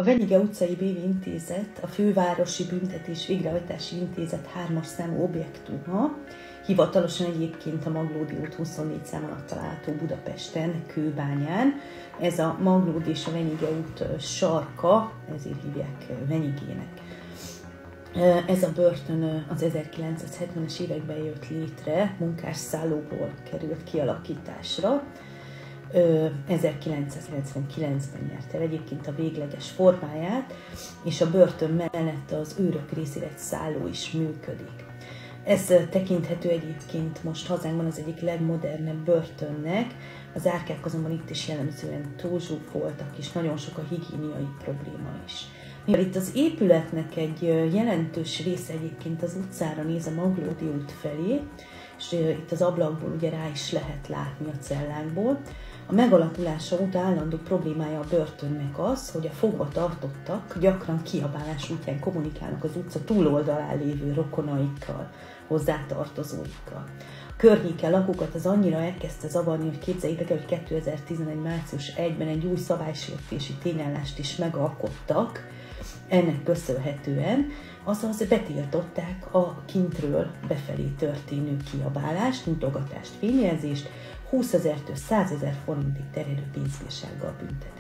A Venyige utcai BV intézet a Fővárosi Büntetés Végrehajtási Intézet 3-as számú objektuma, hivatalosan egyébként a Maglódi út 24 szám alatt található Budapesten, Kőbányán. Ez a Maglódi és a Venyige út sarka, ezért hívják Venyigének. Ez a börtön az 1970-es években jött létre, munkásszállóból került kialakításra. 1999-ben nyerte el egyébként a végleges formáját, és a börtön mellett az őrök részére egy szálló is működik. Ez tekinthető egyébként most hazánkban az egyik legmodernebb börtönnek, az árkák azonban itt is jellemzően túlzsúfoltak, és nagyon sok a higiéniai probléma is. Mivel itt az épületnek egy jelentős része egyébként az utcára néz, a Maglódi út felé, és itt az ablakból ugye rá is lehet látni a cellákból. A megalakulása óta állandó problémája a börtönnek az, hogy a fogva tartottak gyakran kiabálás útján kommunikálnak az utca túloldalán lévő rokonaikkal, hozzátartozóikkal. A környéken lakókat az annyira elkezdte zavarni, hogy képzeljétek el, hogy 2011. március 1-ben egy új szabálysértési tényállást is megalkottak ennek köszönhetően, azaz betiltották a kintről befelé történő kiabálást, mutogatást, fényjelzést, 20 000-től 100 000 forintig terjedő pénzbírsággal büntetik.